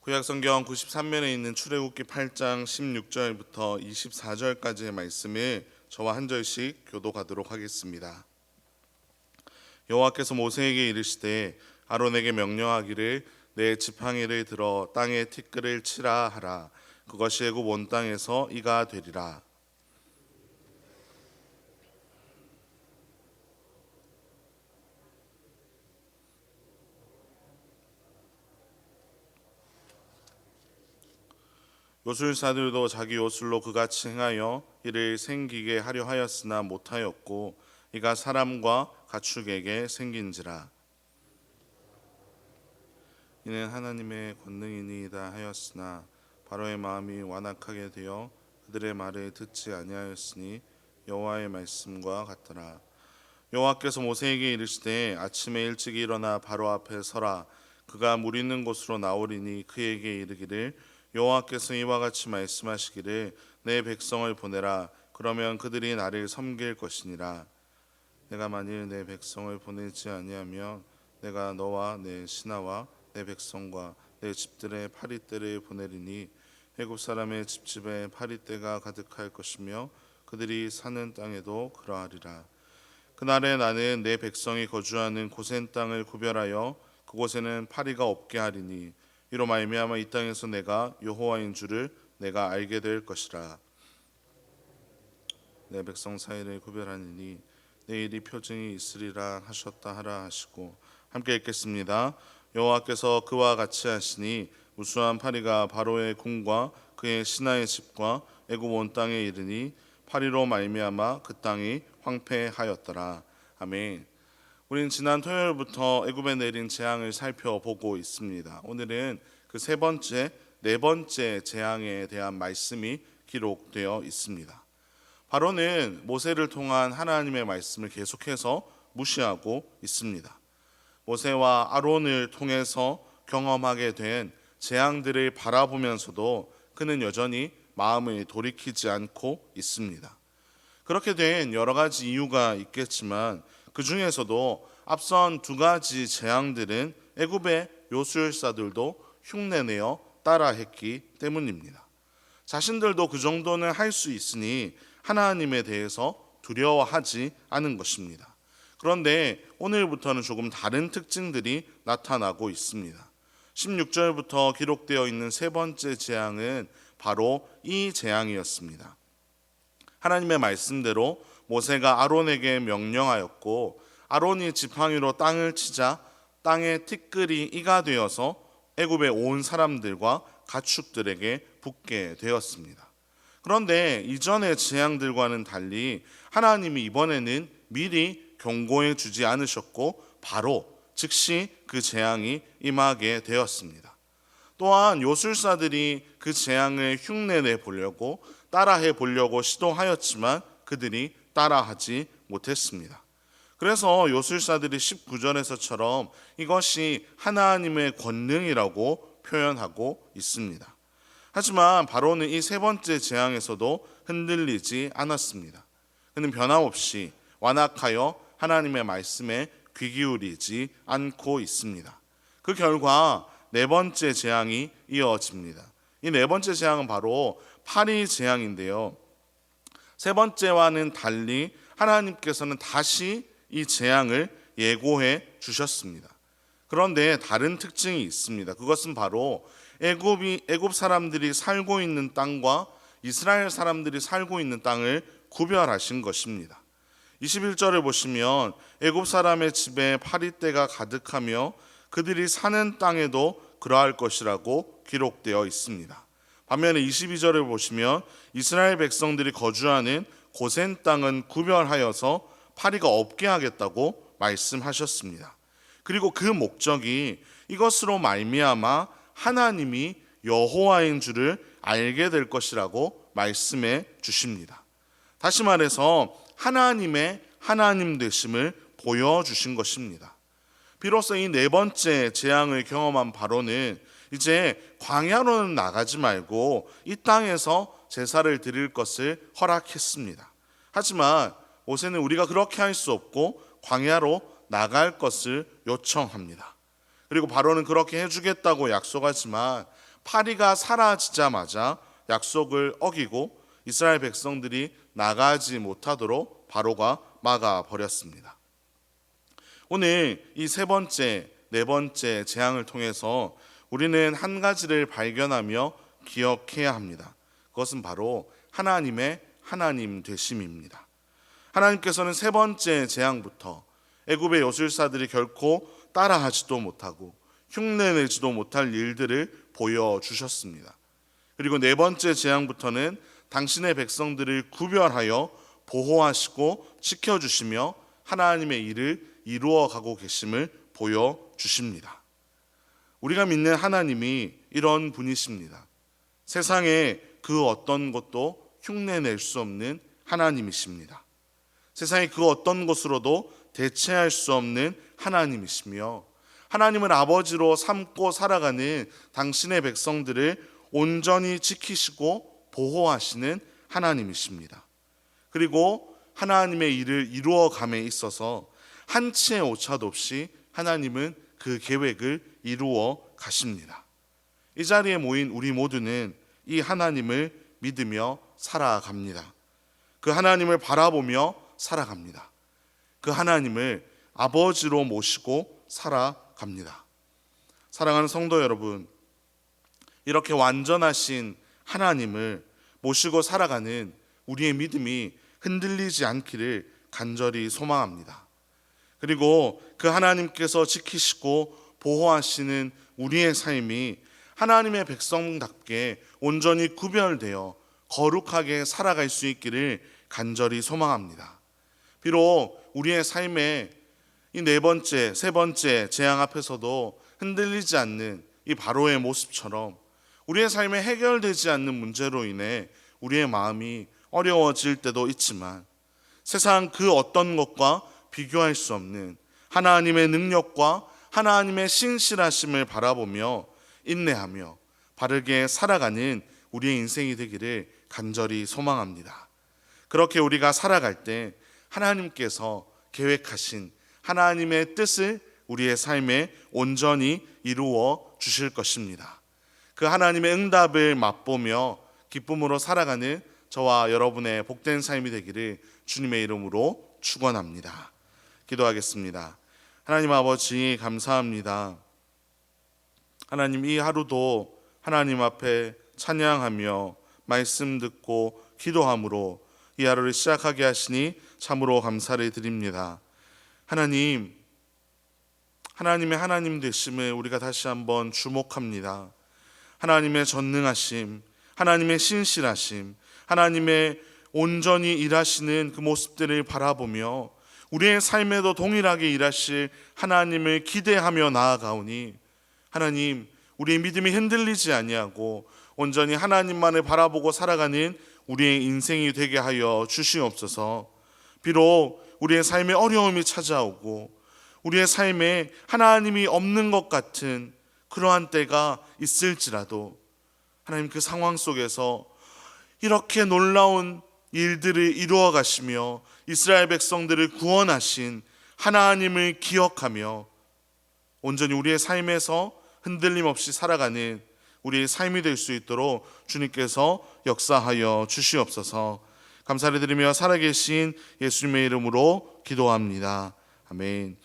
구약성경 93면에 있는 출애굽기 8장 16절부터 24절까지의 말씀을 저와 한 절씩 교독하도록 하겠습니다. 여호와께서 모세에게 이르시되 아론에게 명령하기를 내 지팡이를 들어 땅에 티끌을 치라 하라. 그것이 애굽 온 땅에서 이가 되리라. 요술사들도 자기 요술로 그같이 행하여 이를 생기게 하려 하였으나 못하였고 이가 사람과 가축에게 생긴지라. 이는 하나님의 권능이니이다 하였으나 바로의 마음이 완악하게 되어 그들의 말을 듣지 아니하였으니 여호와의 말씀과 같더라. 여호와께서 모세에게 이르시되 아침에 일찍 일어나 바로 앞에 서라. 그가 물 있는 곳으로 나오리니 그에게 이르기를 여호와께서 이와 같이 말씀하시기를 내 백성을 보내라. 그러면 그들이 나를 섬길 것이니라. 내가 만일 내 백성을 보내지 아니하면 내가 너와 내 신하와 내 백성과 내 집들의 파리떼를 보내리니 애굽 사람의 집집에 파리떼가 가득할 것이며 그들이 사는 땅에도 그러하리라. 그날에 나는 내 백성이 거주하는 고센 땅을 구별하여 그곳에는 파리가 없게 하리니 이로 말미암아 이 땅에서 내가 여호와인 줄을 내가 알게 될 것이라. 내 백성 사이를 구별하니니 내일이 표징이 있으리라 하셨다 하라 하시고, 함께 읽겠습니다. 여호와께서 그와 같이 하시니 무수한 파리가 바로의 궁과 그의 신하의 집과 애굽 온 땅에 이르니 파리로 말미암아 그 땅이 황폐하였더라. 아멘. 우리는 지난 토요일부터 애굽에 내린 재앙을 살펴보고 있습니다. 오늘은 그 네 번째 재앙에 대한 말씀이 기록되어 있습니다. 바로는 모세를 통한 하나님의 말씀을 계속해서 무시하고 있습니다. 모세와 아론을 통해서 경험하게 된 재앙들을 바라보면서도 그는 여전히 마음을 돌이키지 않고 있습니다. 그렇게 된 여러 가지 이유가 있겠지만 그 중에서도 앞선 두 가지 재앙들은 애굽의 요술사들도 흉내내어 따라했기 때문입니다. 자신들도 그 정도는 할 수 있으니 하나님에 대해서 두려워하지 않은 것입니다. 그런데 오늘부터는 조금 다른 특징들이 나타나고 있습니다. 16절부터 기록되어 있는 세 번째 재앙은 바로 이 재앙이었습니다. 하나님의 말씀대로 모세가 아론에게 명령하였고 아론이 지팡이로 땅을 치자 땅에 티끌이 이가 되어서 애굽에 온 사람들과 가축들에게 붙게 되었습니다. 그런데 이전의 재앙들과는 달리 하나님이 이번에는 미리 경고해 주지 않으셨고 바로 즉시 그 재앙이 임하게 되었습니다. 또한 요술사들이 그 재앙을 흉내내 보려고 따라해 보려고 시도하였지만 그들이 따라하지 못했습니다. 그래서 요술사들이 19절에서처럼 이것이 하나님의 권능이라고 표현하고 있습니다. 하지만 바로는 이 세 번째 재앙에서도 흔들리지 않았습니다. 그는 변함없이 완악하여 하나님의 말씀에 귀 기울이지 않고 있습니다. 그 결과 네 번째 재앙이 이어집니다. 이 네 번째 재앙은 바로 파리 재앙인데요. 세 번째와는 달리 하나님께서는 다시 이 재앙을 예고해 주셨습니다. 그런데 다른 특징이 있습니다. 그것은 바로 애굽 사람들이 살고 있는 땅과 이스라엘 사람들이 살고 있는 땅을 구별하신 것입니다. 21절을 보시면 애굽 사람의 집에 파리떼가 가득하며 그들이 사는 땅에도 그러할 것이라고 기록되어 있습니다. 반면에 22절을 보시면 이스라엘 백성들이 거주하는 고센 땅은 구별하여서 파리가 없게 하겠다고 말씀하셨습니다. 그리고 그 목적이 이것으로 말미암아 하나님이 여호와인 줄을 알게 될 것이라고 말씀해 주십니다. 다시 말해서 하나님의 하나님 되심을 보여주신 것입니다. 비로소 이 네 번째 재앙을 경험한 바로는 이제 광야로는 나가지 말고 이 땅에서 제사를 드릴 것을 허락했습니다. 하지만 모세는 우리가 그렇게 할 수 없고 광야로 나갈 것을 요청합니다. 그리고 바로는 그렇게 해주겠다고 약속하지만 파리가 사라지자마자 약속을 어기고 이스라엘 백성들이 나가지 못하도록 바로가 막아버렸습니다. 오늘 이 세 번째, 네 번째 재앙을 통해서 우리는 한 가지를 발견하며 기억해야 합니다. 그것은 바로 하나님의 하나님 되심입니다. 하나님께서는 세 번째 재앙부터 애굽의 요술사들이 결코 따라하지도 못하고 흉내내지도 못할 일들을 보여주셨습니다. 그리고 네 번째 재앙부터는 당신의 백성들을 구별하여 보호하시고 지켜주시며 하나님의 일을 이루어가고 계심을 보여주십니다. 우리가 믿는 하나님이 이런 분이십니다. 세상에 그 어떤 것도 흉내낼 수 없는 하나님이십니다. 세상의 그 어떤 것으로도 대체할 수 없는 하나님이시며 하나님을 아버지로 삼고 살아가는 당신의 백성들을 온전히 지키시고 보호하시는 하나님이십니다. 그리고 하나님의 일을 이루어감에 있어서 한치의 오차도 없이 하나님은 그 계획을 이루어 가십니다. 이 자리에 모인 우리 모두는 이 하나님을 믿으며 살아갑니다. 그 하나님을 바라보며 살아갑니다. 그 하나님을 아버지로 모시고 살아갑니다. 사랑하는 성도 여러분, 이렇게 완전하신 하나님을 모시고 살아가는 우리의 믿음이 흔들리지 않기를 간절히 소망합니다. 그리고 그 하나님께서 지키시고 보호하시는 우리의 삶이 하나님의 백성답게 온전히 구별되어 거룩하게 살아갈 수 있기를 간절히 소망합니다. 비록 우리의 삶에 이 네 번째, 세 번째 재앙 앞에서도 흔들리지 않는 이 바로의 모습처럼 우리의 삶에 해결되지 않는 문제로 인해 우리의 마음이 어려워질 때도 있지만 세상 그 어떤 것과 비교할 수 없는 하나님의 능력과 하나님의 신실하심을 바라보며 인내하며 바르게 살아가는 우리의 인생이 되기를 간절히 소망합니다. 그렇게 우리가 살아갈 때 하나님께서 계획하신 하나님의 뜻을 우리의 삶에 온전히 이루어 주실 것입니다. 그 하나님의 응답을 맛보며 기쁨으로 살아가는 저와 여러분의 복된 삶이 되기를 주님의 이름으로 축원합니다. 기도하겠습니다. 하나님 아버지 감사합니다. 하나님 이 하루도 하나님 앞에 찬양하며 말씀 듣고 기도함으로 이 하루를 시작하게 하시니 참으로 감사를 드립니다. 하나님, 하나님의 하나님 되심을 우리가 다시 한번 주목합니다. 하나님의 전능하심, 하나님의 신실하심, 하나님의 온전히 일하시는 그 모습들을 바라보며 우리의 삶에도 동일하게 일하실 하나님을 기대하며 나아가오니 하나님, 우리의 믿음이 흔들리지 아니하고 온전히 하나님만을 바라보고 살아가는 우리의 인생이 되게 하여 주시옵소서. 비록 우리의 삶에 어려움이 찾아오고 우리의 삶에 하나님이 없는 것 같은 그러한 때가 있을지라도 하나님 그 상황 속에서 이렇게 놀라운 일들을 이루어 가시며 이스라엘 백성들을 구원하신 하나님을 기억하며 온전히 우리의 삶에서 흔들림 없이 살아가는 우리의 삶이 될 수 있도록 주님께서 역사하여 주시옵소서. 감사를 드리며 살아계신 예수님의 이름으로 기도합니다. 아멘.